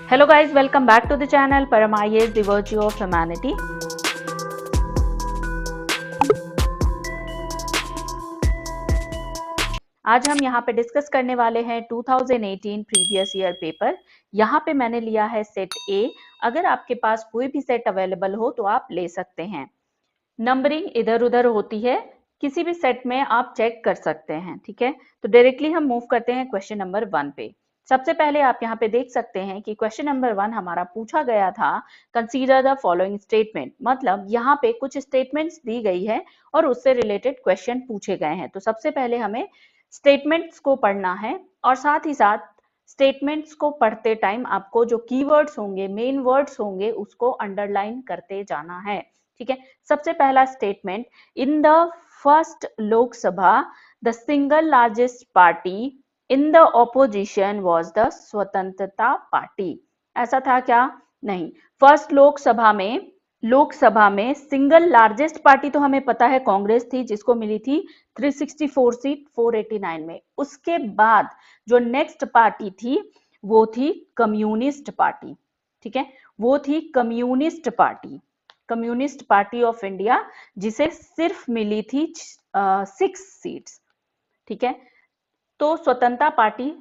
Hello guys, welcome back to the channel Param IAS, the virtue of humanity. आज हम यहाँ पे discuss करने वाले हैं 2018 प्रीवियस ईयर पेपर। यहाँ पे मैंने लिया है सेट ए। अगर आपके पास कोई भी सेट अवेलेबल हो तो आप ले सकते हैं। नंबरिंग इधर उधर होती है, किसी भी सेट में आप चेक कर सकते हैं। ठीक है, तो डायरेक्टली हम मूव करते हैं क्वेश्चन नंबर 1 पे। सबसे पहले आप यहाँ पे देख सकते हैं कि क्वेश्चन नंबर 1 हमारा पूछा गया था, कंसीडर द फॉलोइंग स्टेटमेंट। मतलब यहाँ पे कुछ स्टेटमेंट्स दी गई है और उससे रिलेटेड क्वेश्चन पूछे गए हैं। तो सबसे पहले हमें स्टेटमेंट्स को पढ़ना है और साथ ही साथ स्टेटमेंट्स को पढ़ते टाइम आपको जो कीवर्ड्स होंगे, मेन वर्ड्स होंगे, उसको अंडरलाइन करते जाना है। ठीक है, सबसे पहला statement, in the first Lok Sabha the single largest party in the opposition was the स्वतंत्रता पार्टी। ऐसा था क्या? नहीं। फर्स्ट लोकसभा में सिंगल लार्जेस्ट पार्टी तो हमें पता है कांग्रेस थी, जिसको मिली थी 364 सीट 489 में। उसके बाद जो नेक्स्ट पार्टी थी वो थी कम्युनिस्ट पार्टी। ठीक है, वो थी कम्युनिस्ट पार्टी ऑफ इंडिया, जिसे सिर्फ मिली थी 6 सीट्स। ठीक है, तो स्वतंत्रता पार्टी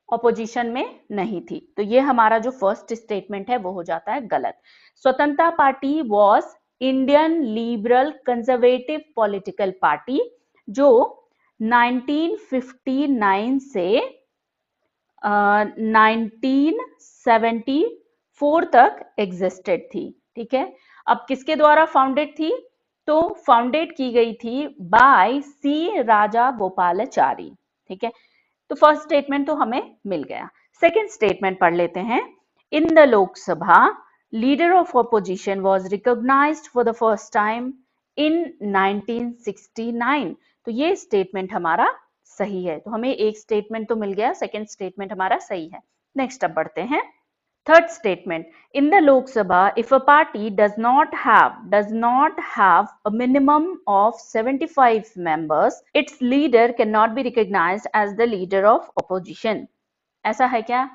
ऑपोजिशन में नहीं थी। तो ये हमारा जो फर्स्ट स्टेटमेंट है वो हो जाता है गलत। स्वतंत्रता party was Indian liberal conservative political party, जो 1959 से 1974 तक एग्जिस्टेड थी। ठीक है, अब किसके द्वारा फाउंडेड थी? तो फाउंडेड की गई थी बाय सी राजा गोपालाचारी। ठीक है, तो फर्स्ट स्टेटमेंट तो हमें मिल गया। सेकंड स्टेटमेंट पढ़ लेते हैं। In the Lok Sabha leader of opposition was recognised for the first time in 1969। तो ये स्टेटमेंट हमारा सही है। तो हमें एक स्टेटमेंट तो मिल गया, सेकंड स्टेटमेंट हमारा सही है। नेक्स्ट अब बढ़ते हैं। Third statement, in the Lok Sabha, if a party does not have a minimum of 75 members, its leader cannot be recognized as the leader of opposition. ऐसा है क्या?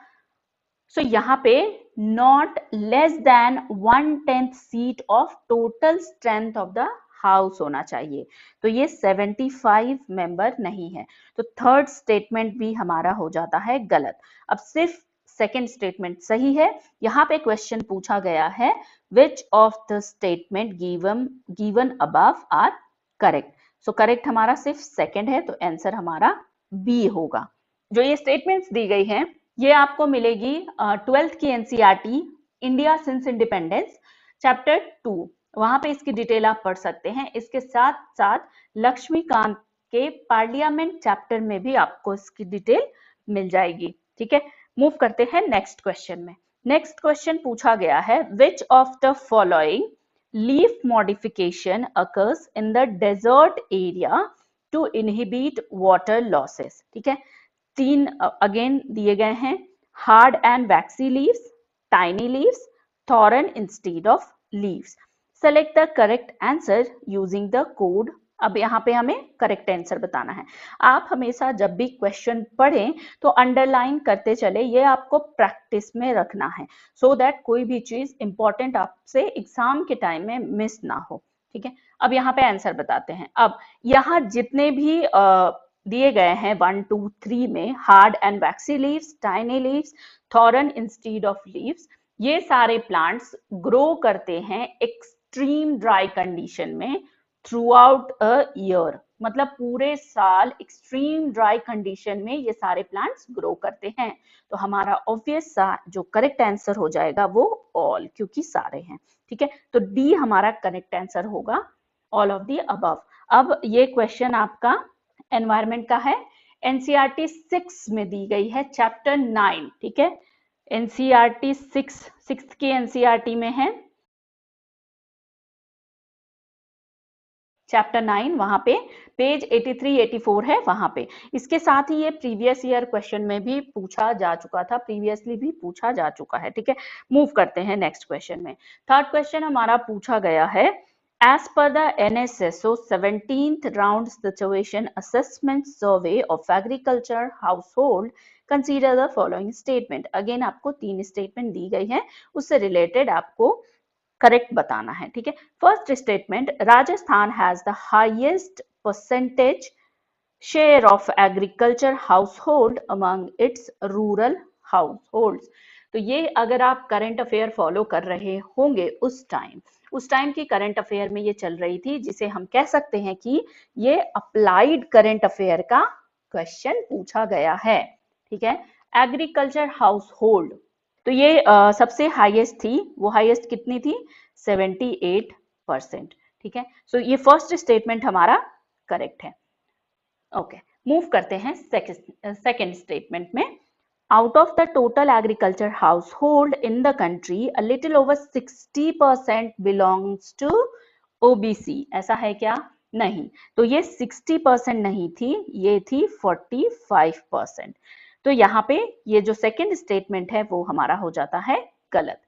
So यहाँ पे not less than 1/10 seat of total strength of the house होना चाहिए। तो ये 75 member नहीं है। तो थर्ड स्टेटमेंट भी हमारा हो जाता है गलत। अब सिर्फ सेकेंड स्टेटमेंट सही है। यहाँ पे क्वेश्चन पूछा गया है, which of the statement given above are correct. So correct हमारा सिर्फ सेकेंड है, तो आंसर हमारा बी होगा। जो ये स्टेटमेंट्स दी गई हैं ये आपको मिलेगी 12th की NCERT India since independence chapter 2, वहां पे इसकी डिटेल आप पढ़ सकते हैं। इसके साथ साथ लक्ष्मीकांत के पार्लियामेंट चैप्टर में भी आपको इसकी डिटेल मिल जाएगी। ठीक है, मूव करते हैं नेक्स्ट क्वेश्चन में। नेक्स्ट क्वेश्चन पूछा गया है, which of the following leaf modification occurs in the desert area to inhibit water losses. ठीक है, 3 अगेन दिए गए हैं, hard and waxy leaves, tiny leaves, thorn instead of leaves. Select the correct answer using the code. अब यहाँ पे हमें correct answer बताना है। आप हमेशा जब भी क्वेश्चन पढ़ें तो अंडरलाइन करते चले, ये आपको प्रैक्टिस में रखना है, सो दैट कोई भी चीज इंपॉर्टेंट आपसे एग्जाम के टाइम में मिस ना हो। ठीक है, अब यहाँ पे आंसर बताते हैं। अब यहाँ जितने भी दिए गए हैं 1 2 3 में, hard and waxy leaves, tiny leaves, thorn instead of leaves, ये सारे प्लांट्स ग्रो करते हैं एक्सट्रीम ड्राई कंडीशन में थ्रू आउट अ ईयर। मतलब पूरे साल एक्सट्रीम ड्राई कंडीशन में ये सारे प्लांट्स ग्रो करते हैं। तो हमारा ऑब्वियस सा जो करेक्ट आंसर हो जाएगा वो ऑल, क्योंकि सारे हैं। ठीक है, तो डी हमारा करेक्ट आंसर होगा, ऑल ऑफ द अबव। अब ये क्वेश्चन आपका एनवायरमेंट का है, एनसीईआरटी 6 में दी गई है, चैप्टर 9। ठीक है, एनसीईआरटी 6 की एनसीईआरटी में है चैप्टर 9, वहां पे पेज 83 84 है वहां पे। इसके साथ ही ये प्रीवियस ईयर क्वेश्चन में भी पूछा जा चुका था, प्रीवियसली भी पूछा जा चुका है। ठीक है, मूव करते हैं नेक्स्ट क्वेश्चन में। थर्ड क्वेश्चन हमारा पूछा गया है, as per the NSSO 17th round situation assessment survey of agriculture household consider the following statement. Again आपको 3 स्टेटमेंट दी गई है, उससे रिलेटेड आपको करेक्ट बताना है, ठीक है। First statement, Rajasthan has the highest percentage share of agriculture household among it's rural households. तो ये अगर आप करंट अफेयर फॉलो कर रहे होंगे उस टाइम की करंट अफेयर में ये चल रही थी, जिसे हम कह सकते हैं कि ये अप्लाइड करंट अफेयर का क्वेश्चन पूछा गया है, ठीक है। एग्रीकल्चर हाउसहोल्ड, तो ये सबसे हाईएस्ट थी, वो हाईएस्ट कितनी थी, 78%, ठीक है। सो ये फर्स्ट स्टेटमेंट हमारा करेक्ट है। ओके, मूव करते हैं सेकंड स्टेटमेंट में। Out of the total agriculture household in the country a little over 60% belongs to OBC. ऐसा है क्या? नहीं, तो ये 60% नहीं थी, ये थी 45%। तो यहाँ पे ये जो सेकंड स्टेटमेंट है वो हमारा हो जाता है गलत।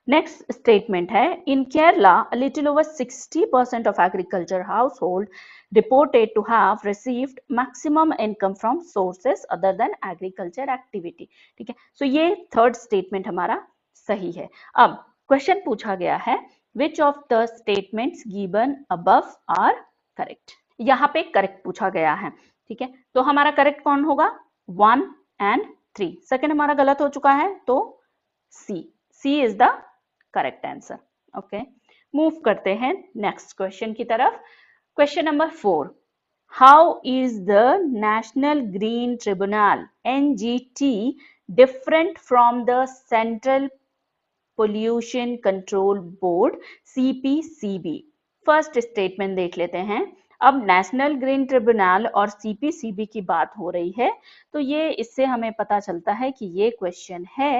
नेक्स्ट स्टेटमेंट है, इन Kerala a little over 60% of agriculture household reported to have received maximum income from sources other than agriculture activity, ठीक है। सो ये थर्ड स्टेटमेंट हमारा सही है। अब क्वेश्चन पूछा गया है, which of the statements given above are correct। यहाँ पे करेक्ट पूछा गया है, ठीक है। तो हमारा करेक्ट कौन होगा? 1 and 3। सेकंड हमारा गलत हो चुका है, तो C is the correct answer. Okay, move करते हैं नेक्स्ट क्वेश्चन की तरफ। Question number 4, how is the national green tribunal NGT different from the central pollution control board CPCB? First statement देख लेते हैं। अब नेशनल ग्रीन ट्रिब्यूनल और CPCB की बात हो रही है, तो ये इससे हमें पता चलता है कि ये क्वेश्चन है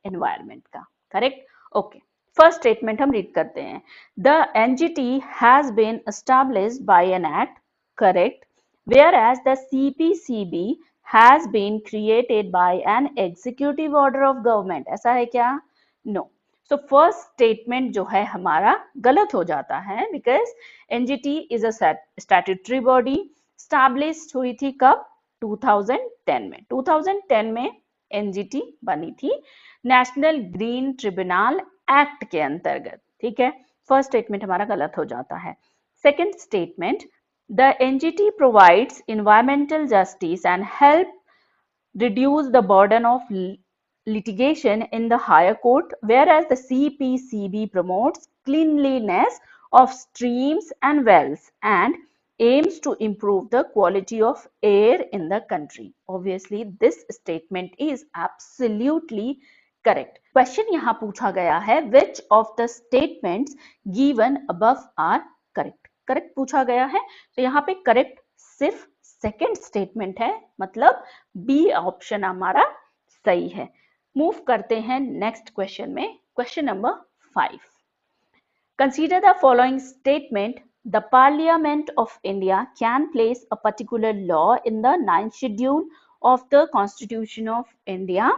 एनवायरमेंट का, करेक्ट। ओके, फर्स्ट स्टेटमेंट हम रीड करते हैं। The NGT has been established by an act, correct, whereas the CPCB has been created by an executive order of government। ऐसा है क्या? नो। सो फर्स्ट स्टेटमेंट जो है हमारा गलत हो जाता है, because NGT is a statutory body, established हुई थी कब? 2010 में। 2010 में एनजीटी बनी थी नेशनल ग्रीन ट्रिब्यूनल एक्ट के अंतर्गत, ठीक है। फर्स्ट स्टेटमेंट हमारा गलत हो जाता है। Second statement, the NGT provides environmental justice and help reduce the burden of litigation in the higher court, whereas the CPCB promotes cleanliness of streams and wells and aims to improve the quality of air in the country. Obviously, this statement is absolutely correct. Question यहाँ पूछा गया है, which of the statements given above are correct? Correct पूछा गया है, तो यहाँ पे करेक्ट सिर्फ सेकेंड स्टेटमेंट है, मतलब बी ऑप्शन हमारा सही है। मूव करते हैं नेक्स्ट क्वेश्चन में। Question number 5, consider the following statement, the parliament of India can place a particular law in the 9th schedule of the constitution of India.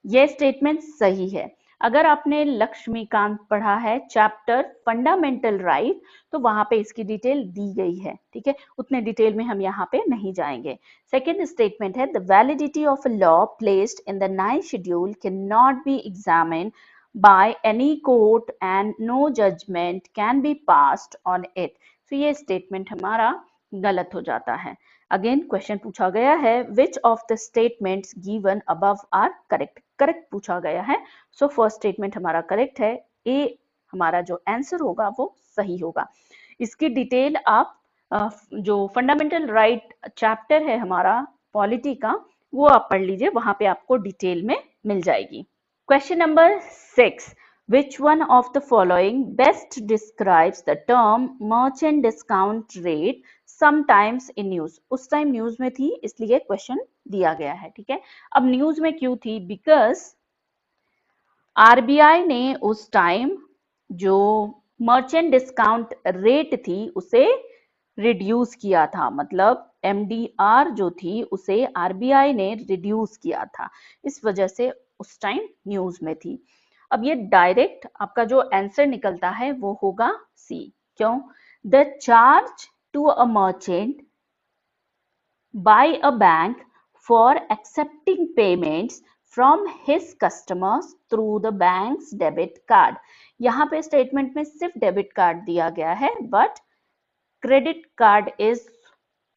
यह statement सही है। अगर आपने लक्ष्मीकांत पढ़ा है चैप्टर फंडामेंटल राइट, तो वहां पे इसकी डिटेल दी गई है, ठीक है। उतने डिटेल में हम यहाँ पे नहीं जाएंगे। सेकेंड स्टेटमेंट है, the validity of a law placed in the 9th schedule can not be examined by any court and no judgment can be passed on it. तो ये स्टेटमेंट हमारा गलत हो जाता है। अगेन क्वेश्चन पूछा गया है, which of the statements given above are correct? Correct पूछा गया है, सो फर्स्ट स्टेटमेंट हमारा करेक्ट है। ए हमारा जो आंसर होगा वो सही होगा। इसकी डिटेल आप जो फंडामेंटल राइट चैप्टर है हमारा पॉलिटी का, वो आप पढ़ लीजिए, वहां पे आपको डिटेल में मिल जाएगी। Question number 6, which one of the following best describes the term merchant discount rate sometimes in news? उस टाइम न्यूज में थी, इसलिए क्वेश्चन दिया गया है, ठीक है। अब न्यूज में क्यों थी? बिकॉज आरबीआई ने उस टाइम जो मर्चेंट डिस्काउंट रेट थी उसे रिड्यूस किया था, मतलब एमडीआर जो थी उसे आरबीआई ने रिड्यूस किया था, इस वजह से उस टाइम न्यूज में थी। अब ये डायरेक्ट आपका जो आंसर निकलता है वो होगा सी। क्यों? The charge to a merchant by a bank for accepting payments from his customers through the bank's debit card. यहाँ पे स्टेटमेंट में सिर्फ डेबिट कार्ड दिया गया है, but credit card is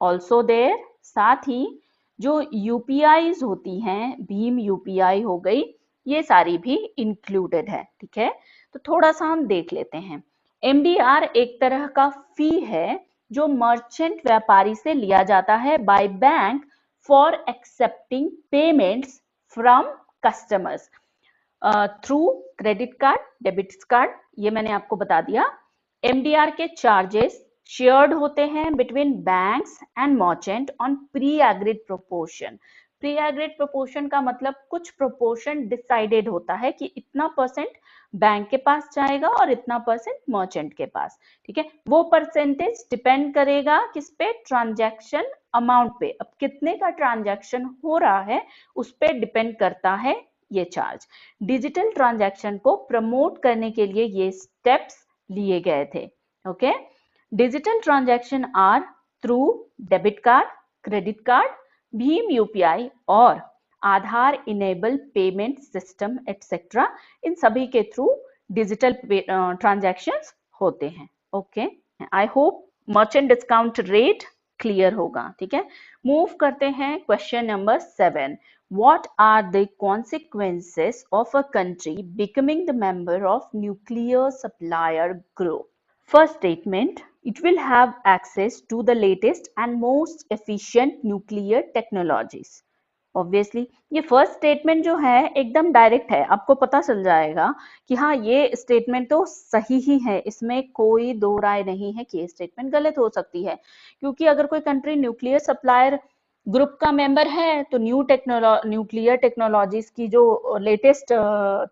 also there. साथ ही जो यूपीआईज होती हैं, भीम यूपीआई हो गई, ये सारी भी इंक्लूडेड है। ठीक है, तो थोड़ा सा हम देख लेते हैं। एमडीआर एक तरह का फी है जो मर्चेंट व्यापारी से लिया जाता है by bank for accepting payments from customers through credit card, debit card, ये मैंने आपको बता दिया। एमडीआर के चार्जेस शेयर्ड होते हैं between banks and merchant on pre agreed proportion. Pre agreed proportion का मतलब कुछ प्रोपोर्शन डिसाइडेड होता है कि इतना परसेंट बैंक के पास जाएगा और इतना परसेंट मर्चेंट के पास। ठीक है, वो परसेंटेज डिपेंड करेगा किस पे, ट्रांजैक्शन अमाउंट पे। अब कितने का ट्रांजैक्शन हो रहा है उस पे डिपेंड करता है ये चार्ज। डिजिटल ट्रांजैक्शन को प्रमोट करने के लिए ये स्टेप्स लिए गए थे। Okay, digital transaction are through debit card, credit card, भीम यूपीआई और Aadhaar enable payment system etcetera, इन सभी के थ्रू डिजिटल ट्रांजैक्शंस होते हैं। Okay, I hope merchant discount rate clear होगा। ठीक है, मूव करते हैं question number 7। What are the consequences of a country becoming the member of nuclear supplier group? First statement, it will have access to the latest and most efficient nuclear technologies. Obviously, ये first statement जो है एकदम direct है, आपको पता चल जाएगा कि हाँ ये स्टेटमेंट तो सही ही है, इसमें कोई दो राय नहीं है कि ये स्टेटमेंट गलत हो सकती है। क्योंकि अगर कोई कंट्री न्यूक्लियर सप्लायर ग्रुप का मेंबर है तो न्यूक्लियर टेक्नोलॉजीज की जो लेटेस्ट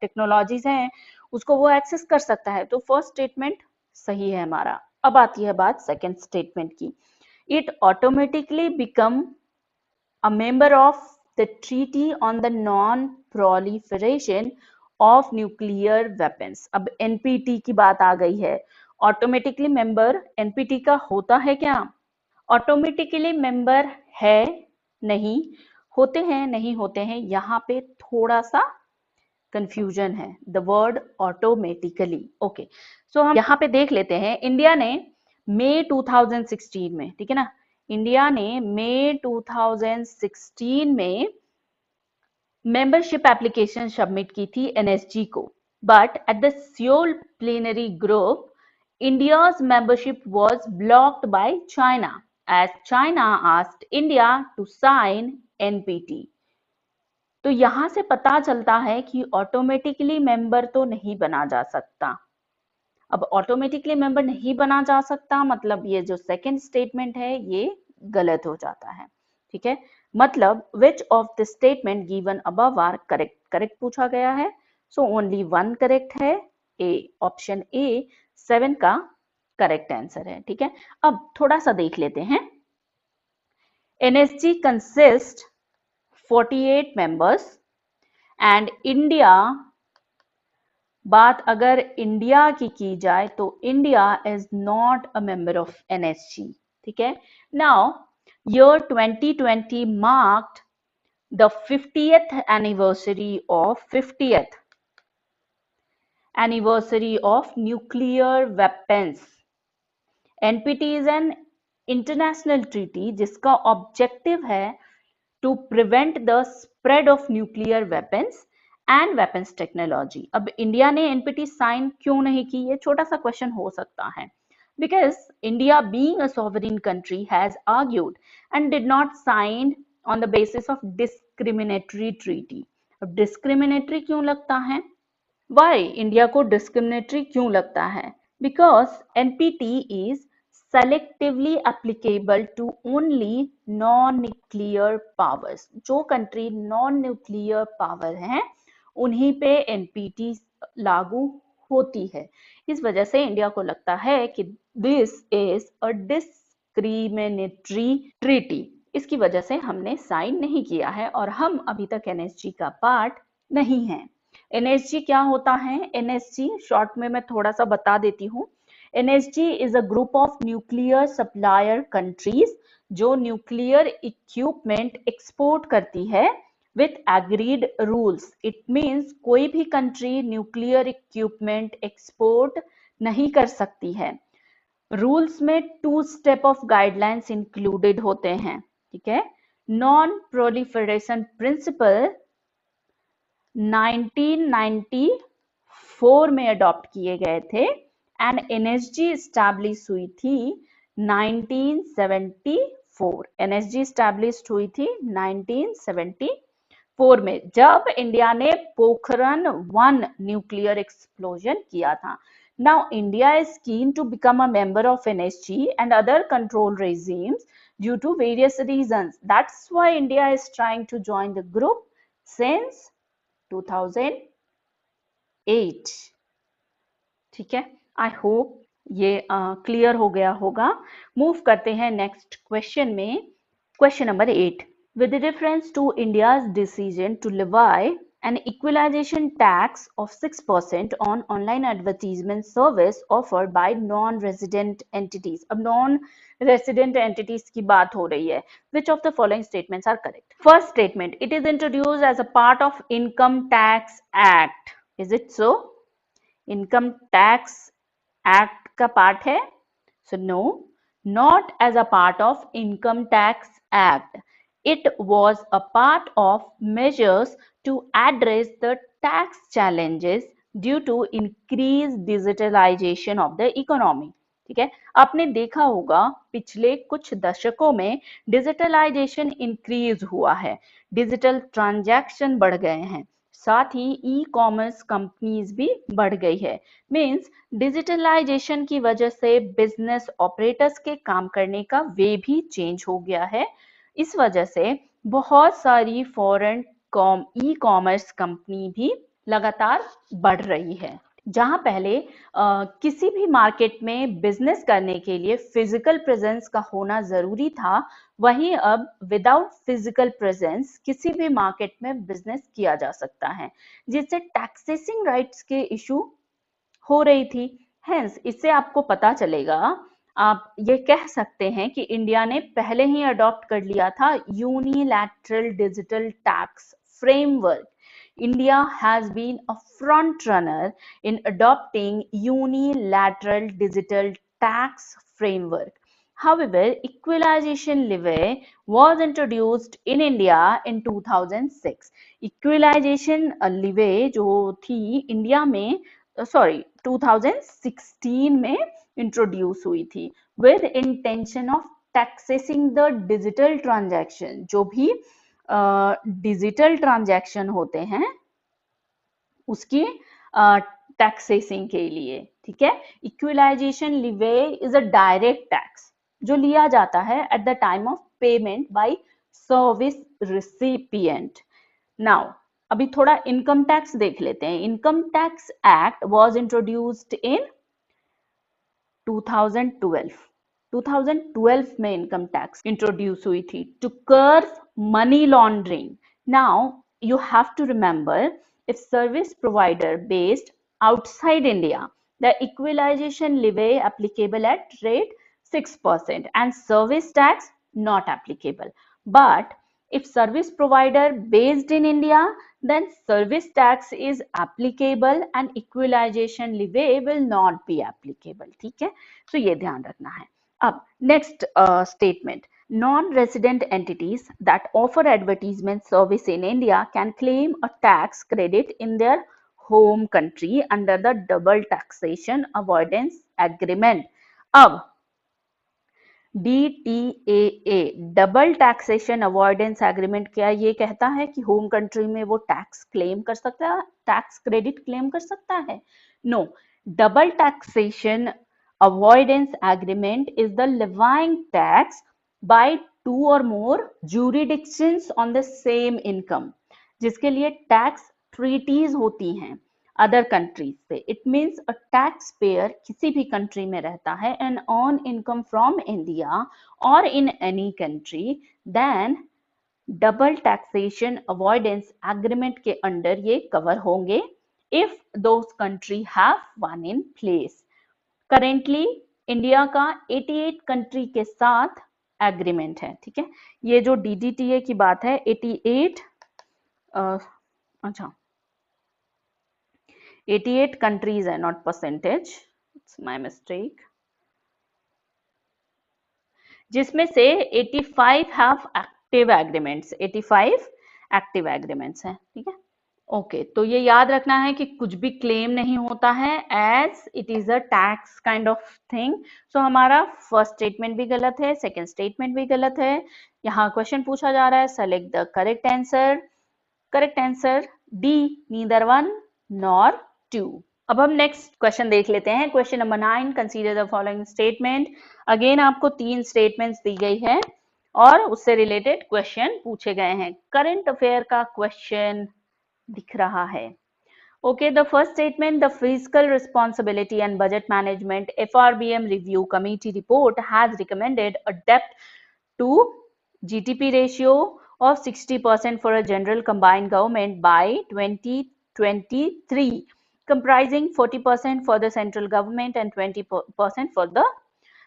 टेक्नोलॉजीज हैं उसको वो एक्सेस कर सकता है। तो फर्स्ट स्टेटमेंट सही है हमारा। अब आती है बात सेकंड स्टेटमेंट की। It automatically become a member of the treaty on the non proliferation of nuclear weapons. अब एनपीटी की बात आ गई है। ऑटोमेटिकली मेंबर एनपीटी का होता है क्या? ऑटोमेटिकली मेंबर है, नहीं होते हैं, नहीं होते हैं, यहाँ पे थोड़ा सा कंफ्यूजन है। The word automatically. ओके, सो हम यहाँ पे देख लेते हैं। इंडिया ने मई 2016 में, ठीक है ना, इंडिया ने मई 2016 में मेंबरशिप एप्लीकेशन सबमिट की थी एनएसजी को, but at the Seoul plenary group India's membership was blocked by China as China asked India to sign NPT. तो यहां से पता चलता है कि ऑटोमेटिकली मेंबर तो नहीं बना जा सकता। अब ऑटोमेटिकली मेंबर नहीं बना जा सकता मतलब ये जो सेकंड स्टेटमेंट है ये गलत हो जाता है। ठीक है, मतलब which of the statement given above are correct. Correct पूछा गया है, सो ओनली वन करेक्ट है, ए, ऑप्शन ए 7 का करेक्ट आंसर है। ठीक है, अब थोड़ा सा देख लेते हैं। NSG consist 48 members and India, बात अगर इंडिया की जाए तो India is not a member of NSG. ठीक है, now year 2020 marked the 50th anniversary of nuclear weapons. NPT is an international treaty जिसका ऑब्जेक्टिव है to prevent the spread of nuclear weapons and weapons technology. अब India ने NPT sign क्यों नहीं की, ये छोटा सा क्वेश्चन हो सकता है। Because India, being a sovereign country, has argued and did not sign on the basis of discriminatory treaty. अब discriminatory क्यों लगता है? Why इंडिया को discriminatory क्यों लगता है? Because NPT is selectively applicable to only non-nuclear powers. जो country non nuclear power हैं उन्हीं पे NPT लागू होती है। इस वजह से इंडिया को लगता है कि this is a discriminatory treaty, इसकी वजह से हमने साइन नहीं किया है और हम अभी तक एनएसजी का पार्ट नहीं है। एनएसजी क्या होता है? एनएसजी शॉर्ट में मैं थोड़ा सा बता देती हूँ। NSG is a group of nuclear supplier countries जो न्यूक्लियर इक्विपमेंट एक्सपोर्ट करती है with agreed rules. It means कोई भी कंट्री न्यूक्लियर इक्विपमेंट एक्सपोर्ट नहीं कर सकती है। रूल्स में 2 स्टेप ऑफ गाइडलाइंस इंक्लूडेड होते हैं, ठीक है। नॉन प्रोलिफरेशन प्रिंसिपल 1994 में अडॉप्ट किए गए थे एंड एनएसजी एस्टैब्लिश हुई थी 1974। एनएसजी एस्टैब्लिश हुई थी 1974 में, जब इंडिया ने पोखरण 1 न्यूक्लियर एक्सप्लोजन किया था। Now India is keen to become a member of NSG and other control regimes due to various reasons. That's why India is trying to join the group since 2008. ठीक है, I hope ये clear हो गया होगा। Move करते हैं next question में, question number 8। With reference to India's decision to levy an equalization tax of 6% on online advertisement service offered by non-resident entities. अब non-resident entities की बात हो रही है। Which of the following statements are correct? First statement, it is introduced as a part of Income Tax Act. Is it so? Income Tax Act का part है? So no, not as a part of Income Tax Act. It was a part of measures to address the tax challenges due to increased digitalization of the economy. ठीक है, आपने देखा होगा पिछले कुछ दशकों में डिजिटलाइजेशन इंक्रीज हुआ है, डिजिटल ट्रांजैक्शन बढ़ गए हैं, साथ ही ई कॉमर्स कंपनीज भी बढ़ गई है। मीन्स डिजिटलाइजेशन की वजह से बिजनेस ऑपरेटर्स के काम करने का वे भी चेंज हो गया है। इस वजह से बहुत सारी फॉरेन ई कॉमर्स कंपनी भी लगातार बढ़ रही है। जहां पहले किसी भी मार्केट में बिजनेस करने के लिए फिजिकल प्रेजेंस का होना जरूरी था, वहीं अब विदाउट फिजिकल प्रेजेंस किसी भी मार्केट में बिजनेस किया जा सकता है, जिससे टैक्सेसिंग राइट्स के इशू हो रही थी। हेंस इससे आपको पता चलेगा, आप ये कह सकते हैं कि इंडिया ने पहले ही अडॉप्ट कर लिया था unilateral digital tax framework. India has been a front runner in adopting unilateral digital tax framework. However, equalization levy was introduced in India in 2006. Equalization levy जो थी इंडिया में 2016 में इंट्रोड्यूस हुई थी with intention of taxing the digital transaction. जो भी digital transaction होते हैं उसकी टैक्सेसिंग के लिए, ठीक है। Equalization levy is a direct tax जो लिया जाता है at the time of payment by service recipient. Now अभी थोड़ा इनकम टैक्स देख लेते हैं। Income tax act was introduced in 2012 में इनकम टैक्स इंट्रोड्यूस हुई थी to curb money laundering. Now you have to remember, if service provider based outside India, the equalization levy applicable at rate 6% and service tax not applicable. But if service provider based in India, then service tax is applicable and equalization levy will not be applicable. ठीक है, तो ये ध्यान रखना है। अब next statement, non-resident entities that offer advertisement service in India can claim a tax credit in their home country under the double taxation avoidance agreement. अब DTAA double taxation avoidance agreement क्या ये कहता है कि होम कंट्री में वो tax claim कर सकता है, टैक्स क्रेडिट क्लेम कर सकता है? No, double taxation avoidance agreement is the levying tax by 2 or more jurisdictions on the same income, जिसके लिए टैक्स ट्रीटीज होती हैं अदर कंट्रीज से। It means a tax payer किसी भी कंट्री में रहता है and on income from India और in any country, then double taxation avoidance agreement के अंडर ये कवर होंगे if those country have one in place. Currently India का 88 कंट्री के साथ एग्रीमेंट है, ठीक है। ये जो DDTA की बात है 88 अच्छा 88 कंट्रीज है, not percentage, it's my mistake, जिसमें से 85 have active agreements, 85 active agreements हैं, ठीक है। ओके तो ये याद रखना है कि कुछ भी क्लेम नहीं होता है as it is a tax kind of thing. So हमारा फर्स्ट स्टेटमेंट भी गलत है, सेकंड स्टेटमेंट भी गलत है। यहाँ क्वेश्चन पूछा जा रहा है select the correct answer. Correct answer D, neither one nor two. अब हम नेक्स्ट क्वेश्चन देख लेते हैं। Question number 9, consider the following statement. Again आपको 3 स्टेटमेंट्स दी गई है और उससे रिलेटेड क्वेश्चन पूछे गए हैं। करंट अफेयर का क्वेश्चन दिख रहा है। Okay, the first statement, the Fiscal Responsibility and Budget Management FRBM Review Committee report has recommended a debt to GDP ratio of 60% for a general combined government by 2023, comprising 40% for the central government and 20% for the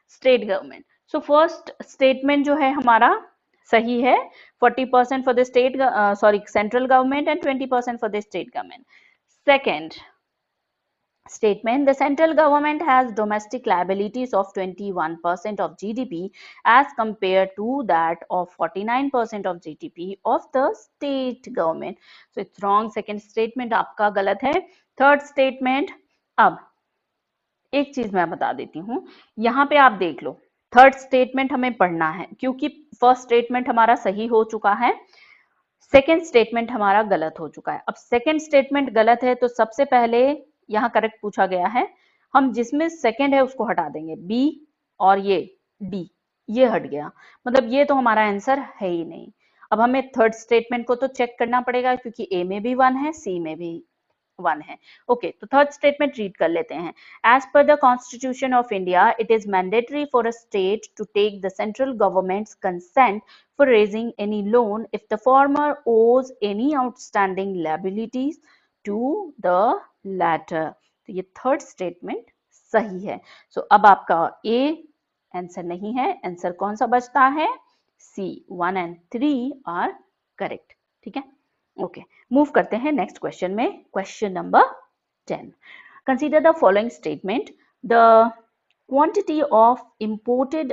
state government. So first statement जो है हमारा सही है, 40% for the state central government and 20% for the state government. Second statement, the central government has domestic liabilities of 21% of GDP as compared to that of 49% of GDP of the state government. So it's wrong. Second statement आपका गलत है. Third statement, अब एक चीज मैं बता देती हूँ, यहाँ पे आप देख लो, थर्ड स्टेटमेंट हमें पढ़ना है क्योंकि फर्स्ट स्टेटमेंट हमारा सही हो चुका है, सेकेंड स्टेटमेंट हमारा गलत हो चुका है। अब सेकेंड स्टेटमेंट गलत है तो सबसे पहले यहाँ करेक्ट पूछा गया है, हम जिसमें सेकेंड है उसको हटा देंगे, बी और ये डी, ये हट गया, मतलब ये तो हमारा आंसर है ही नहीं। अब हमें थर्ड स्टेटमेंट को तो चेक करना पड़ेगा क्योंकि ए में भी 1 है, सी में भी 1 है। ओके तो थर्ड स्टेटमेंट रीड कर लेते हैं। As per the constitution of India it is mandatory for a state to take the central government's consent for raising any loan if the former owes any outstanding liabilities to the latter. तो ये third statement सही है। सो अब आपका A answer नहीं है, answer कौन सा बचता है? सी, 1 and 3 आर करेक्ट, ठीक है। ओके मूव करते हैं नेक्स्ट क्वेश्चन में। Question number 10, consider the following statement. The quantity of imported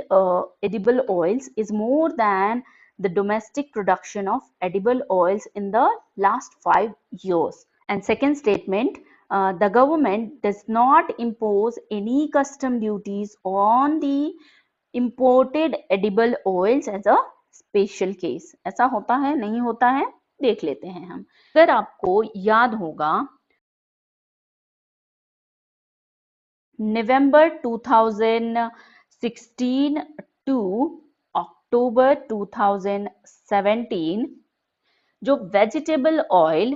edible oils is more than the domestic production of edible oils in the last 5 years. And second statement, the government does not impose any custom duties on the imported edible oils as a special case. ऐसा होता है, नहीं होता है, देख लेते हैं हम। अगर आपको याद होगा नवंबर 2016 टू अक्टूबर 2017 जो वेजिटेबल ऑयल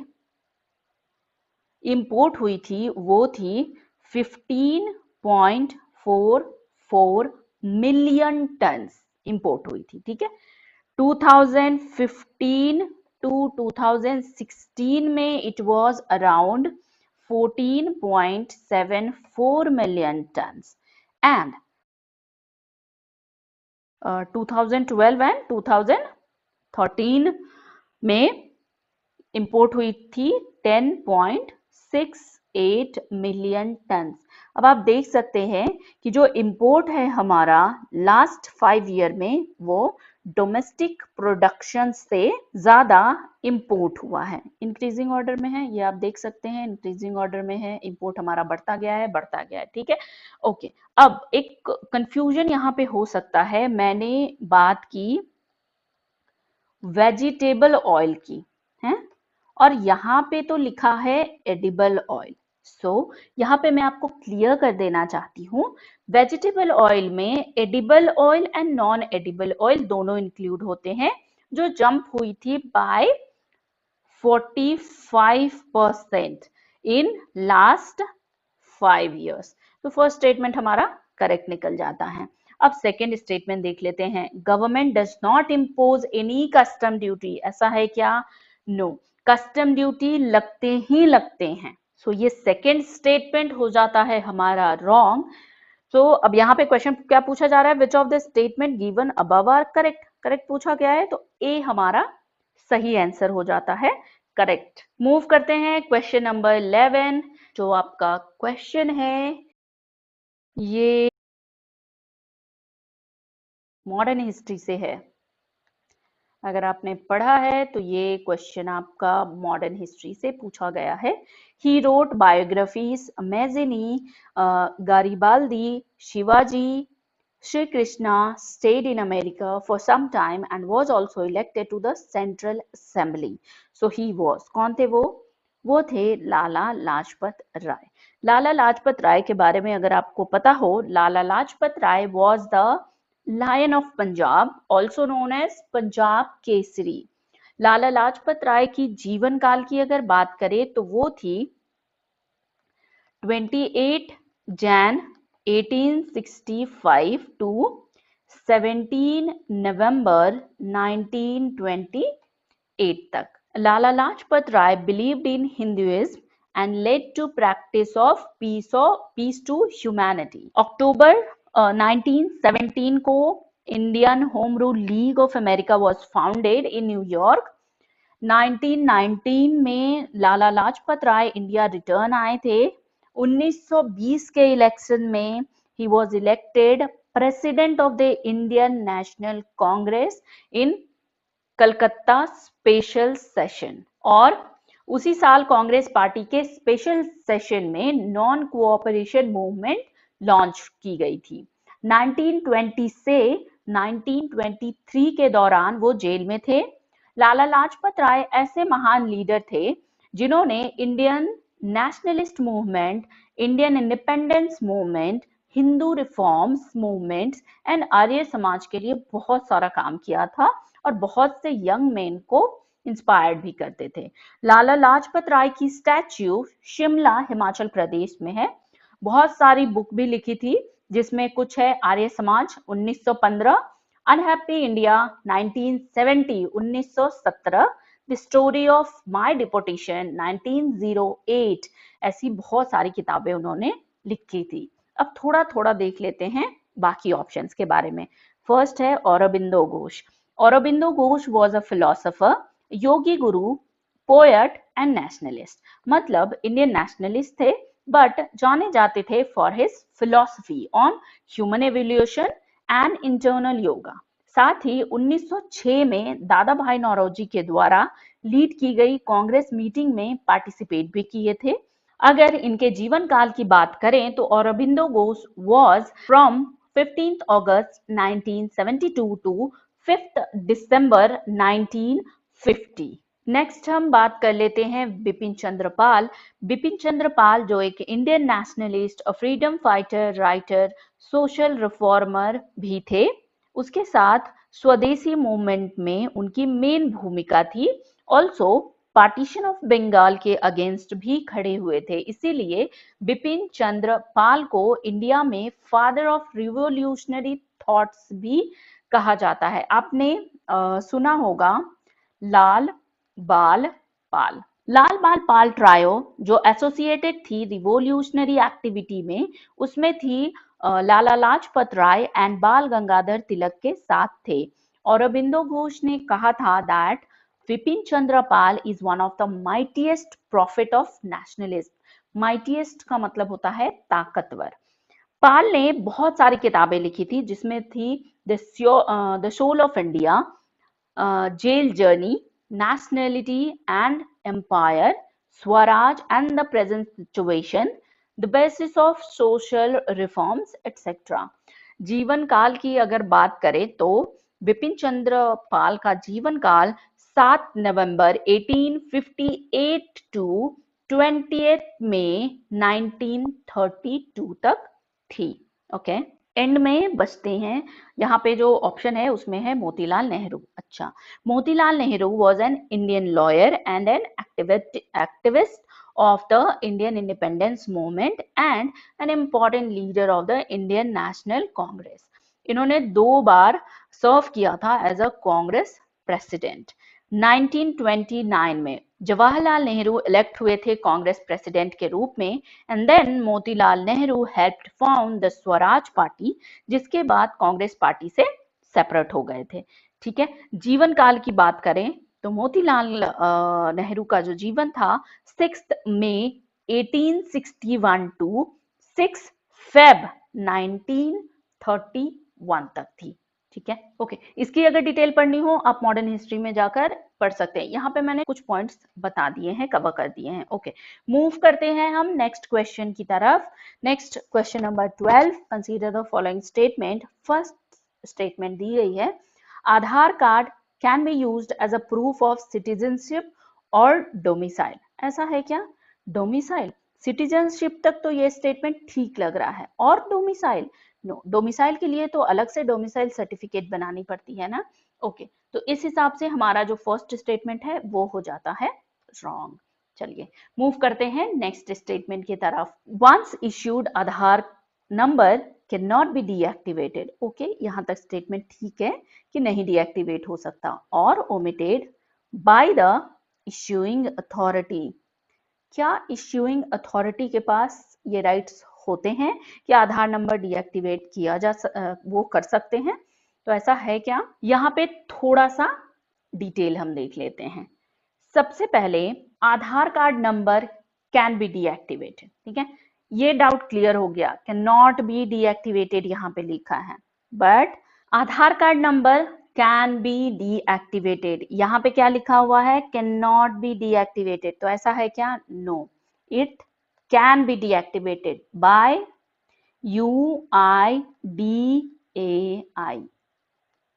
इंपोर्ट हुई थी वो थी 15.44 मिलियन टन्स इंपोर्ट हुई थी, ठीक है। 2015 टू 2016 में it was around 14.74 million tons and 2012 and 2013 में इंपोर्ट हुई थी 10.68 मिलियन टन्स। अब आप देख सकते हैं कि जो इंपोर्ट है हमारा लास्ट 5 ईयर में वो डोमेस्टिक प्रोडक्शन से ज्यादा इंपोर्ट हुआ है, इंक्रीजिंग ऑर्डर में है, ये आप देख सकते हैं इंक्रीजिंग ऑर्डर में है, इंपोर्ट हमारा बढ़ता गया है, ठीक है। ओके अब एक कंफ्यूजन यहाँ पे हो सकता है, मैंने बात की वेजिटेबल ऑयल की है और यहाँ पे तो लिखा है एडिबल ऑयल। सो यहाँ पे मैं आपको क्लियर कर देना चाहती हूँ, वेजिटेबल ऑयल में edible oil and non edible oil दोनों इंक्लूड होते हैं, जो जंप हुई थी बाय 45% इन लास्ट 5 years। तो फर्स्ट स्टेटमेंट हमारा करेक्ट निकल जाता है। अब सेकेंड स्टेटमेंट देख लेते हैं। Government does not impose any custom duty, ऐसा है क्या? नो, कस्टम ड्यूटी लगते ही लगते हैं। सो ये सेकेंड स्टेटमेंट हो जाता है हमारा रॉन्ग। सो अब यहाँ पे क्वेश्चन क्या पूछा जा रहा है, which of the statement given above are correct, correct पूछा गया है, तो ए हमारा सही आंसर हो जाता है, करेक्ट। मूव करते हैं क्वेश्चन नंबर 11। जो आपका क्वेश्चन है ये मॉडर्न हिस्ट्री से है। अगर आपने पढ़ा है तो ये क्वेश्चन आपका मॉडर्न हिस्ट्री से पूछा गया है। He wrote biographies Mazzini, Garibaldi, Shivaji, Sri Krishna stayed in America for some time and was also elected to the Central Assembly. So he was, कौन थे वो? वो थे लाला लाजपत राय। लाला लाजपत राय के बारे में अगर आपको पता हो, Lala Lajpat Rai was the Lion of Punjab, also known as Punjab Kesari. Lala Lajpat Rai की जीवन काल की अगर बात करें तो वो थी 28 जैन 1865 to 17 नवंबर 1928 तक। Lala Lajpat Rai believed in Hinduism and led to practice of peace to humanity. अक्टूबर 1917 को Indian home rule league of America was founded in new York. 1919 में लाला लाजपत राय इंडिया रिटर्न आए थे। 1920 के इलेक्शन में he was elected president of the Indian national Congress in Calcutta special session, और उसी साल Congress party के स्पेशल सेशन में नॉन कोऑपरेशन मूवमेंट लॉन्च की गई थी। 1920 से 1923 के दौरान वो जेल में थे। लाला लाजपत राय ऐसे महान लीडर थे जिन्होंने Indian nationalist movement, Indian independence movement, Hindu reforms movements and Arya Samaj के लिए बहुत सारा काम किया था और बहुत से यंग मेन को इंस्पायर्ड भी करते थे। लाला लाजपत राय की स्टैच्यू शिमला हिमाचल प्रदेश में है। बहुत सारी बुक भी लिखी थी जिसमें कुछ है Arya Samaj 1915, unhappy India 1970 1917, the story of my deportation 1908, ऐसी बहुत सारी किताबें उन्होंने लिखी थी। अब थोड़ा थोड़ा देख लेते हैं बाकी ऑप्शंस के बारे में। फर्स्ट है Aurobindo Ghosh. Aurobindo Ghosh was a philosopher, yogi guru, poet and nationalist. मतलब इंडियन नेशनलिस्ट थे बट जाने जाते थे for his philosophy on human evolution and internal yoga. साथ ही 1906 में दादा भाई नौरोजी के द्वारा लीड की गई कांग्रेस मीटिंग में पार्टिसिपेट भी किए थे। अगर इनके जीवन काल की बात करें तो Aurobindo Ghosh was from 15th August 1972 to 5th December 1950। Next हम बात कर लेते हैं बिपिन चंद्र पाल। बिपिन चंद्र पाल जो एक Indian nationalist, freedom fighter, writer, social reformer भी थे। उसके साथ स्वदेशी मूवमेंट में उनकी मेन भूमिका थी। ऑल्सो पार्टीशन ऑफ बंगाल के अगेंस्ट भी खड़े हुए थे, इसीलिए बिपिन चंद्र पाल को इंडिया में फादर ऑफ रिवोल्यूशनरी थॉट्स भी कहा जाता है। आपने सुना होगा लाल बाल पाल। लाल बाल पाल ट्रायो जो एसोसिएटेड थी रिवोल्यूशनरी एक्टिविटी में, उसमें थी लाला लाजपत राय एंड बाल गंगाधर तिलक के साथ थे। औरोबिंदो घोष ने कहा था that Vipin Chandra Pal is one of the mightiest profit of nationalism. Mightiest का मतलब होता है ताकतवर। पाल ने बहुत सारी किताबें लिखी थी जिसमें थी the soul of India, jail journey, nationality and empire, Swaraj and the present situation, the basis of social reforms, etc. जीवन काल की अगर बात करें तो बिपिन चंद्र पाल का जीवन काल 7 नवंबर 1858 टू 20 मई 1932 तक थी। ओके, एंड में बचते हैं। यहाँ पे जो ऑप्शन है उसमें है मोतीलाल नेहरू। अच्छा, Motilal Nehru was an Indian lawyer and an activist of the Indian independence movement and an important leader of the Indian National Congress. इन्होंने 2 बार सर्व किया था एज अ कांग्रेस प्रेसिडेंट। 1929 में जवाहरलाल नेहरू इलेक्ट हुए थे कांग्रेस प्रेसिडेंट के रूप में, and then Motilal Nehru helped found the Swaraj party, जिसके बाद कांग्रेस पार्टी से सेपरेट हो गए थे। ठीक है, जीवन काल की बात करें तो मोतीलाल नेहरू का जो जीवन था 6 मई 1861 टू 6 फेब 1931 तक थी। ठीक है, ओके। इसकी अगर डिटेल पढ़नी हो आप मॉडर्न हिस्ट्री में जाकर पढ़ सकते हैं। यहाँ पे मैंने कुछ पॉइंट्स बता दिए हैं, कवर कर दिए हैं। ओके, मूव करते हैं हम नेक्स्ट क्वेश्चन की तरफ। Next question number 12, consider the following statement. First statement दी गई है, Aadhaar card can be used as a proof of citizenship और डोमिसाइल। ऐसा है क्या? डोमिसाइल, सिटीजनशिप तक तो ये स्टेटमेंट ठीक लग रहा है, और डोमिसाइल नो, डोमिसाइल के लिए तो अलग से डोमिसाइल सर्टिफिकेट बनानी पड़ती है ना। ओके, तो इस हिसाब से हमारा जो फर्स्ट स्टेटमेंट है वो हो जाता है रॉन्ग। चलिए मूव करते हैं नेक्स्ट स्टेटमेंट की तरफ। Once issued Aadhaar number can not be deactivated. Okay, यहां तक स्टेटमेंट ठीक है कि नहीं डीएक्टिवेट हो सकता, और omitted by the issuing authority. क्या इश्यूइंग अथॉरिटी के पास ये राइट्स होते हैं कि आधार नंबर डीएक्टिवेट किया वो कर सकते हैं? तो ऐसा है क्या? यहाँ पे थोड़ा सा डिटेल हम देख लेते हैं। सबसे पहले Aadhaar card number can be deactivated, ठीक है, ये डाउट क्लियर हो गया, कैन नॉट बी डीएक्टिवेटेड यहाँ पे लिखा है, but Aadhaar card number can be deactivated, यहाँ पे क्या लिखा हुआ है? Can not be deactivated. तो ऐसा है क्या? No, it can be deactivated by UIDAI।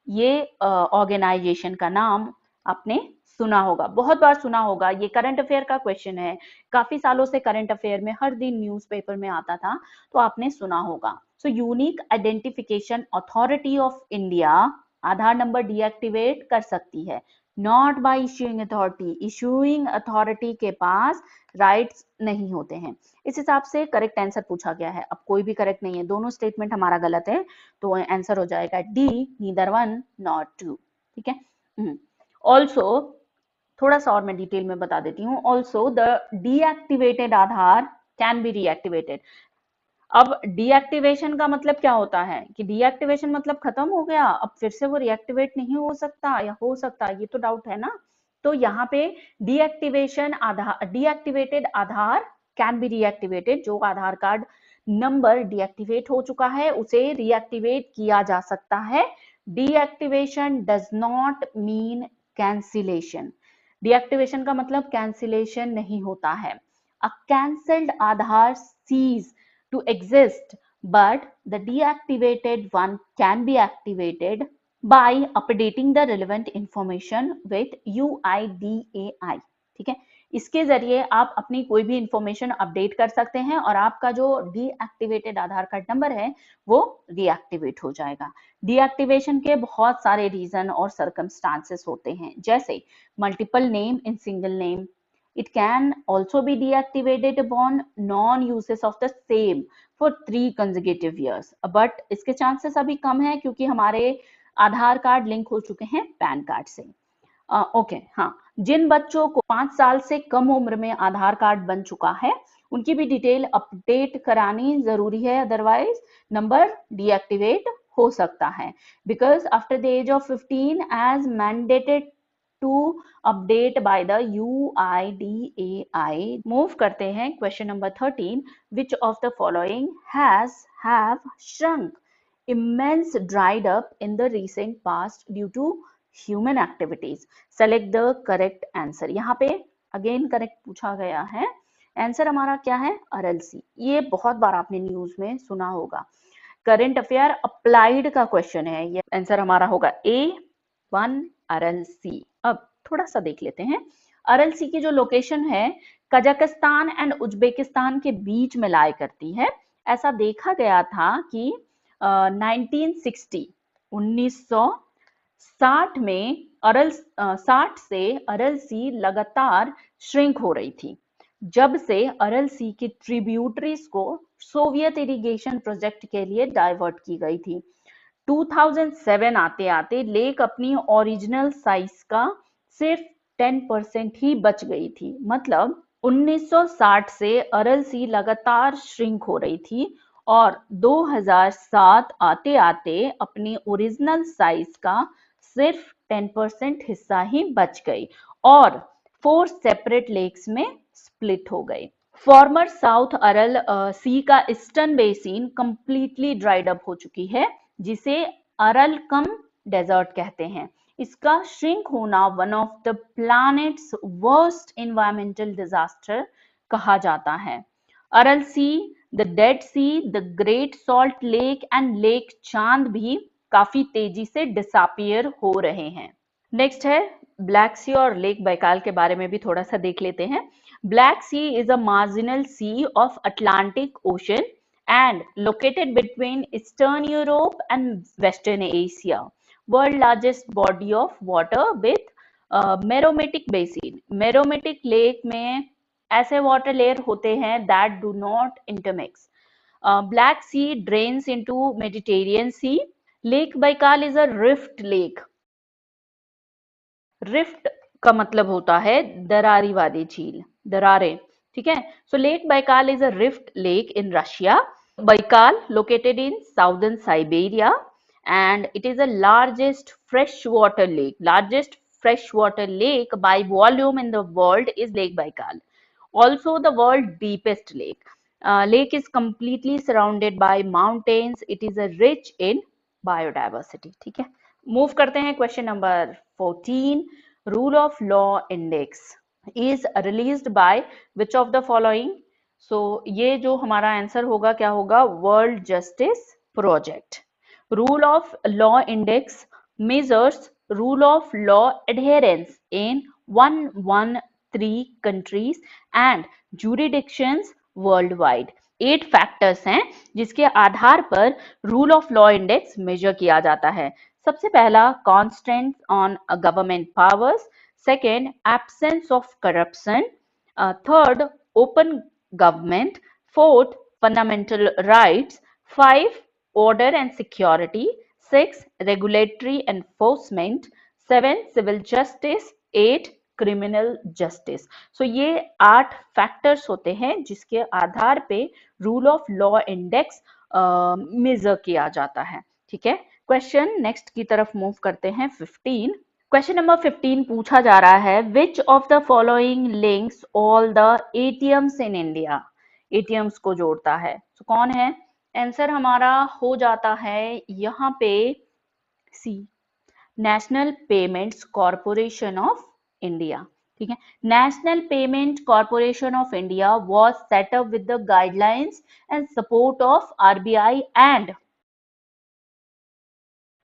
ये ऑर्गेनाइजेशन का नाम आपने सुना होगा, बहुत बार सुना होगा, ये करंट अफेयर का क्वेश्चन है, काफी सालों से करंट अफेयर में हर दिन न्यूज़पेपर में आता था, तो आपने सुना होगा। So unique identification authority of India Aadhaar number deactivate कर सकती है, not by issuing authority. Issuing authority के पास राइट्स नहीं होते हैं। इस हिसाब से करेक्ट आंसर पूछा गया है। अब कोई भी करेक्ट नहीं है, दोनों स्टेटमेंट हमारा गलत है, तो आंसर हो जाएगा D, neither one not two. ठीक है। ऑल्सो थोड़ा सा और मैं डिटेल में बता देती हूँ। Also the deactivated Aadhaar can be reactivated. अब डीएक्टिवेशन का मतलब क्या होता है कि डीएक्टिवेशन मतलब खत्म हो गया, अब फिर से वो रीएक्टिवेट नहीं हो सकता या हो सकता, ये तो डाउट है ना। तो यहाँ पे deactivation Aadhaar, deactivated Aadhaar can be reactivated, जो आधार कार्ड नंबर डीएक्टिवेट हो चुका है उसे रीएक्टिवेट किया जा सकता है। Deactivation does not mean cancellation. Deactivation का मतलब कैंसिलेशन नहीं होता है। A cancelled Aadhaar ceases to exist, but the deactivated one can be activated by updating the relevant information with UIDAI। ठीक है, इसके जरिए आप अपनी कोई भी इंफॉर्मेशन अपडेट कर सकते हैं और आपका जो डीएक्टिवेटेड आधार कार्ड नंबर है वो रीएक्टिवेट हो जाएगा। डीएक्टिवेशन के बहुत सारे रीजन और सर्कमस्टांसेस होते हैं, जैसे multiple name in single name. It can also be deactivated upon non-uses of the same for 3 consecutive years. But इसके चांसेस अभी कम है क्योंकि हमारे आधार कार्ड लिंक हो चुके हैं पैन कार्ड से। ओके, हाँ, जिन बच्चों को 5 साल से कम उम्र में आधार कार्ड बन चुका है उनकी भी डिटेल अपडेट करानी जरूरी है, अदरवाइज नंबर डीएक्टिवेट हो सकता है। Because after the age of 15 age mandated to update by the UIDAI। Move करते हैं question number 13, which of the following have shrunk, immense dried up in the recent past due to human activities? Select the correct answer। यहाँ पे again correct पूछा गया है, answer हमारा क्या है? RLC। ये बहुत बार आपने न्यूज में सुना होगा, करंट अफेयर अप्लाइड का क्वेश्चन है ये। आंसर हमारा होगा A1 RLC। अब थोड़ा सा देख लेते हैं, RLC की जो लोकेशन है कजाकिस्तान एंड उज्बेकिस्तान के बीच में लाई करती है। ऐसा देखा गया था कि 1960 में 60 से RLC लगातार श्रिंक हो रही थी, जब से RLC की ट्रिब्यूटरीज को सोवियत इरिगेशन प्रोजेक्ट के लिए डाइवर्ट की गई थी। 2007 आते आते लेक अपनी ओरिजिनल साइज का सिर्फ 10% ही बच गई थी। मतलब 1960 से अरल सी लगातार श्रिंक हो रही थी और 2007 आते आते अपनी ओरिजिनल साइज का सिर्फ 10% हिस्सा ही बच गई और 4 सेपरेट लेक्स में स्प्लिट हो गई। फॉर्मर साउथ अरल सी का eastern basin completely dried up हो चुकी है, जिसे अरल कम डेजर्ट कहते हैं। इसका श्रिंक होना one of the planet's worst environmental disaster कहा जाता है। Aral Sea, the Dead Sea, the Great Salt Lake and Lake Chad भी काफी तेजी से डिसअपियर हो रहे हैं। नेक्स्ट है ब्लैक सी और लेक बैकाल के बारे में भी थोड़ा सा देख लेते हैं। Black Sea is a marginal sea of Atlantic Ocean and located between Eastern Europe and Western Asia. World largest body of water with Merometic Basin. Merometic Lake में ऐसे water layer होते हैं that do not intermix. Black Sea drains into Mediterranean Sea. Lake Baikal is a rift lake. Rift का मतलब होता है दरारी वाली झील, दरारें, ठीक है। So Lake Baikal is a rift lake in Russia. Baikal located in southern Siberia and it is the largest freshwater lake. Largest freshwater lake by volume in the world is Lake Baikal. Also the world deepest lake. Lake is completely surrounded by mountains. It is a rich in biodiversity. ठीक है, move करते हैं question number 14. Rule of law index is released by which of the following? So ये जो हमारा answer होगा क्या होगा? World Justice Project. Rule of law index measures rule of law adherence in 113 countries and jurisdictions worldwide. 8 factors हैं जिसके आधार पर rule of law index major किया जाता है. सबसे पहला constant on government powers, second absence of corruption, third open government, fourth fundamental rights, 5 order and security, 6 regulatory enforcement, 7 civil justice, 8 criminal justice. So ये 8 factors होते हैं जिसके आधार पे rule of law index major किया जाता है. ठीक है, क्वेश्चन नेक्स्ट की तरफ मूव करते हैं. 15 क्वेश्चन नंबर 15 पूछा जा रहा है, which of the following links all the ATMs in India? ATMs को जोड़ता है. तो कौन है? आंसर हमारा हो जाता है यहाँ पे C, National Payments Corporation of India. ठीक है, National Payment Corporation of India was set up with the guidelines and support of RBI and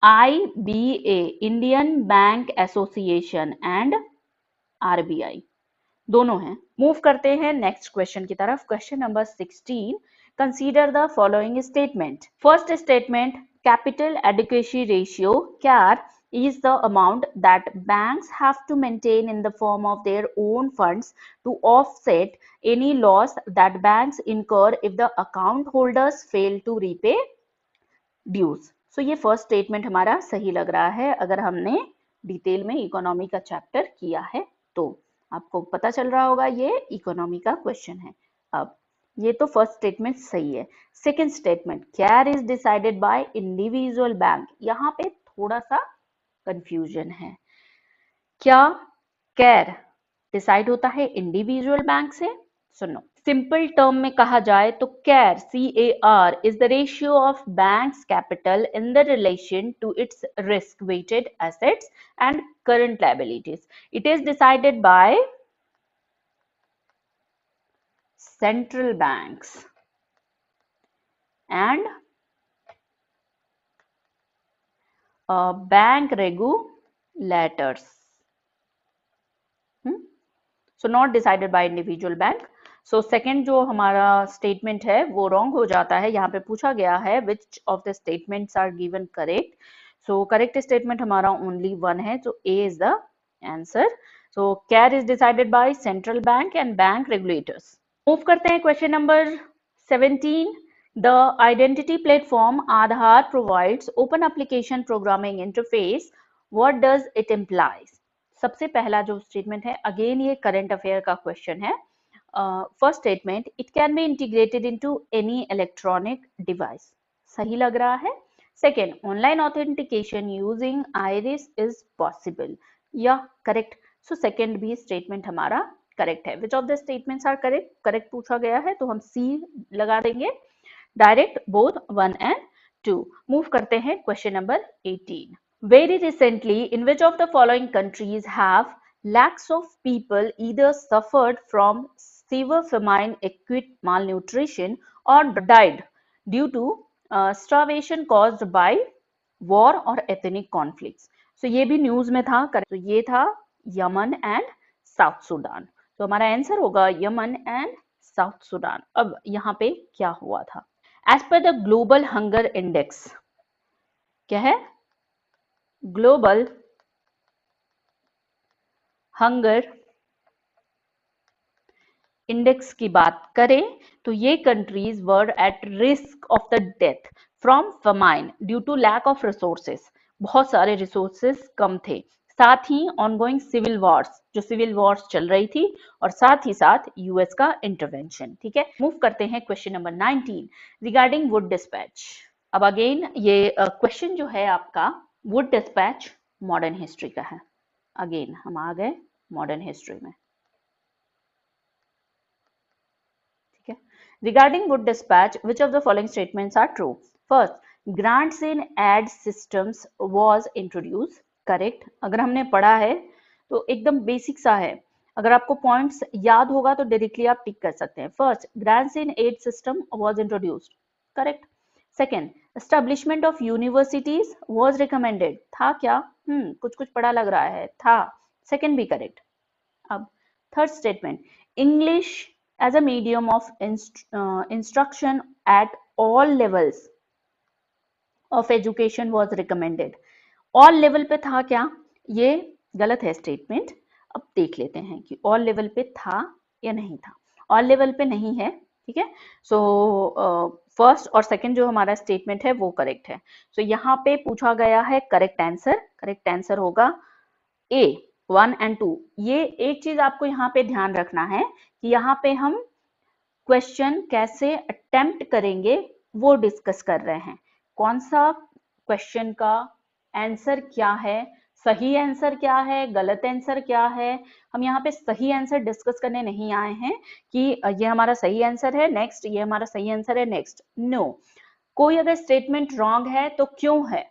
IBA, Indian Bank Association and RBI दोनों हैं. मूव करते हैं नेक्स्ट क्वेश्चन की तरफ. Question number 16. Consider the following statement. First statement, capital adequacy ratio CAR is the amount that banks have to maintain in the form of their own funds to offset any loss that banks incur if the account holders fail to repay dues. So ये first statement हमारा सही लग रहा है अगर हमने detail में economy का चैप्टर किया है तो. आपको पता चल रहा होगा ये इकोनॉमी का क्वेश्चन है. अब ये तो फर्स्ट स्टेटमेंट सही है. Second statement, CAR is decided by individual bank. यहाँ पे थोड़ा सा कंफ्यूजन है. क्या कैर डिसाइड होता है इंडिविजुअल बैंक से? सुनो, सिंपल टर्म में कहा जाए तो कैर CAR is the ratio of banks capital in the relation to it's risk weighted assets and current liabilities. It is decided bye central banks and bank regulators. So not decided by individual bank. So second जो हमारा statement है वो wrong हो जाता है. यहाँ पे पूछा गया है which of the statements are given correct. So correct statement हमारा only one है. So A is the answer. So CAR is decided by central bank and bank regulators. Move करते हैं question number 17. The identity platform Aadhaar provides open application programming interface. What does it implies? सबसे पहला जो statement है, again ये current affair का question है. First statement, it can be integrated into any electronic device. सही लग रहा है. Second, online authentication using iris is possible. या करेक्ट. सो सेकेंड भी स्टेटमेंट हमारा करेक्ट है. Which of the statements are correct? Correct पूछा गया है तो हम सी लगा देंगे डायरेक्ट, बोथ 1 एंड 2. मूव करते हैं question number 18. Very recently, in which of the following countries have lakhs of people either suffered from severe famine, acute malnutrition, or died due to starvation caused by war or ethnic conflicts? So ये भी news में था. तो ये था Yemen and south Sudan. तो हमारा answer होगा यमन एंड साउथ सूडान. अब यहाँ पे क्या हुआ था? As per the global hunger index, क्या है? ग्लोबल हंगर इंडेक्स की बात करें तो ये countries were at risk of the death from famine due to lack of resources. बहुत सारे रिसोर्सेस कम थे. साथ ही ऑनगोइंग सिविल वॉर्स, जो सिविल वॉर्स चल रही थी, और साथ ही साथ यूएस का इंटरवेंशन. ठीक है. मूव करते हैं question number 19 regarding Wood dispatch. अब अगेन ये क्वेश्चन जो है आपका वुड डिस्पैच मॉडर्न हिस्ट्री का है. अगेन हम आ गए मॉडर्न हिस्ट्री में. ठीक है. Regarding Wood dispatch, which of the following statements are true? First, grants in aid systems was introduce. Correct. अगर हमने पढ़ा है तो एकदम बेसिक सा है. अगर आपको पॉइंट्स याद होगा तो डायरेक्टली आप टिक कर सकते हैं. First, grants in aid system was introduced. Correct. Second, establishment of universities was recommended. था क्या? कुछ कुछ पढ़ा लग रहा है. था. सेकेंड भी करेक्ट. अब third statement, English as a medium of instruction at all levels of education was recommended. all level पे था क्या? ये गलत है स्टेटमेंट. अब देख लेते हैं कि all level पे था या नहीं था. all level पे नहीं है. ठीक है. सो फर्स्ट और सेकंड जो हमारा स्टेटमेंट है वो करेक्ट है. सो यहाँ पे पूछा गया है करेक्ट आंसर. करेक्ट आंसर होगा ए, 1 एंड 2. ये एक चीज आपको यहाँ पे ध्यान रखना है कि यहाँ पे हम क्वेश्चन कैसे अटेम्प्ट करेंगे वो डिस्कस कर रहे हैं. कौन सा क्वेश्चन का आंसर क्या है, सही आंसर क्या है, गलत आंसर क्या है. हम यहाँ पे सही आंसर डिस्कस करने नहीं आए हैं कि ये हमारा सही आंसर है नेक्स्ट, ये हमारा सही आंसर है नेक्स्ट. नो. कोई अगर स्टेटमेंट रॉन्ग है तो क्यों है,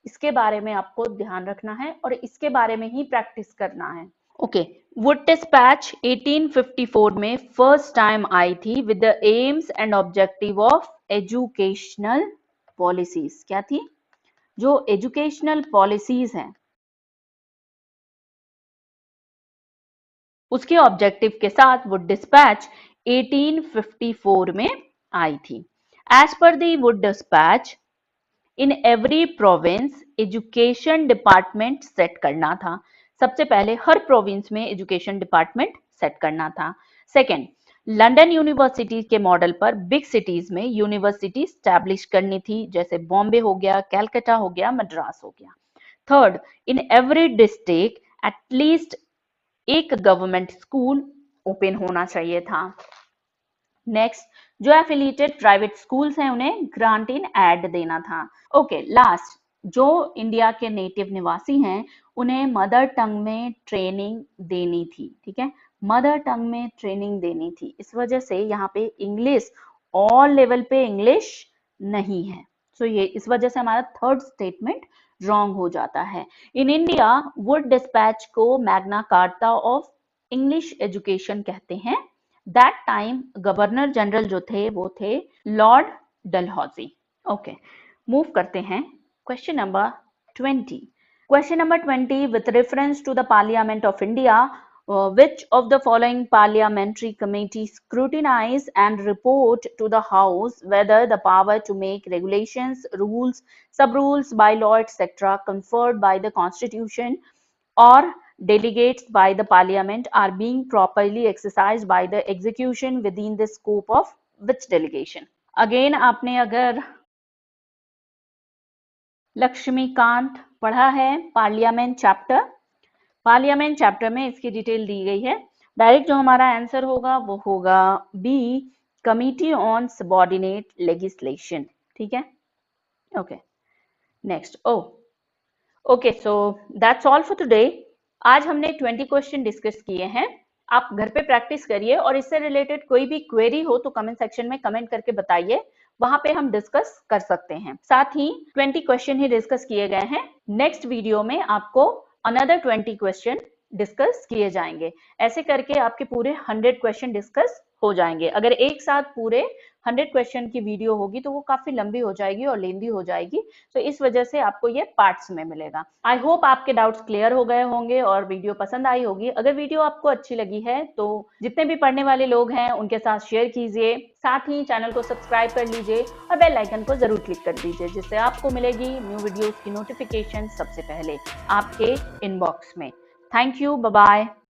इसके बारे में आपको ध्यान रखना है और इसके बारे में ही प्रैक्टिस करना है. ओके. वुड डिस्पैच 1854 में फर्स्ट टाइम आई थी with the AIIMS and objective of educational policies. क्या थी? जो एजुकेशनल पॉलिसीज हैं उसके ऑब्जेक्टिव के साथ वुड डिस्पैच 1854 में आई थी. As per the Wood dispatch, in every province education department set करना था. सबसे पहले हर प्रोविंस में एजुकेशन डिपार्टमेंट सेट करना था. सेकेंड, लंदन यूनिवर्सिटी के मॉडल पर बिग सिटीज में यूनिवर्सिटी स्टैब्लिश करनी थी, जैसे बॉम्बे हो गया, कैलकाटा हो गया, मद्रास हो गया. Third, in every district at least एक गवर्नमेंट स्कूल ओपन होना चाहिए था. नेक्स्ट, जो एफिलिएटेड प्राइवेट स्कूल्स हैं उन्हें ग्रांट इन एड देना था. ओके. लास्ट, जो इंडिया के नेटिव निवासी हैं उन्हें मदर टंग में ट्रेनिंग देनी थी. ठीक है. मदर टंग में ट्रेनिंग देनी थी. इस वजह से यहाँ पे इंग्लिश ऑल लेवल पे इंग्लिश नहीं है. सो ये इस वजह से हमारा थर्ड स्टेटमेंट रॉन्ग हो जाता है. इन इंडिया वुड डिस्पैच को Magna carta of English education कहते हैं. दैट टाइम गवर्नर जनरल जो थे वो थे लॉर्ड डलहौजी. ओके. मूव करते हैं question number 20. Question number 20, with reference to the Parliament of India, which of the following parliamentary committee scrutinize and report to the House whether the power to make regulations, rules, sub-rules, bylaw, etc. conferred by the Constitution or delegates by the Parliament are being properly exercised by the execution within the scope of which delegation? Again, आपने अगर लक्ष्मीकांत पढ़ा है parliament chapter parliament chapter में इसकी detail दी गई है। Direct जो हमारा आंसर होगा वो होगा B, committee on subordinate legislation. ठीक है, okay next. Okay, so that's all for today. आज हमने 20 क्वेश्चन डिस्कस किए हैं। आप घर पे प्रैक्टिस करिए और इससे रिलेटेड कोई भी क्वेरी हो तो कमेंट सेक्शन में कमेंट करके बताइए, वहां पे हम डिस्कस कर सकते हैं। साथ ही 20 क्वेश्चन ही डिस्कस किए गए हैं। नेक्स्ट वीडियो में आपको अनदर 20 क्वेश्चन डिस्कस किए जाएंगे। ऐसे करके आपके पूरे 100 क्वेश्चन डिस्कस हो जाएंगे। अगर एक साथ पूरे 100 क्वेश्चन की वीडियो होगी तो वो काफी लंबी हो जाएगी और लेंदी हो जाएगी, तो इस वजह से आपको ये पार्ट्स में मिलेगा। आई होप आपके डाउट्स क्लियर हो गए होंगे और वीडियो पसंद आई होगी। अगर वीडियो आपको अच्छी लगी है तो जितने भी पढ़ने वाले लोग हैं उनके साथ शेयर कीजिए, साथ ही चैनल को सब्सक्राइब कर लीजिए और बेल आइकन को जरूर क्लिक कर दीजिए, जिससे आपको मिलेगी न्यू वीडियोस की नोटिफिकेशन सबसे पहले आपके इनबॉक्स में। Thank you, bye bye.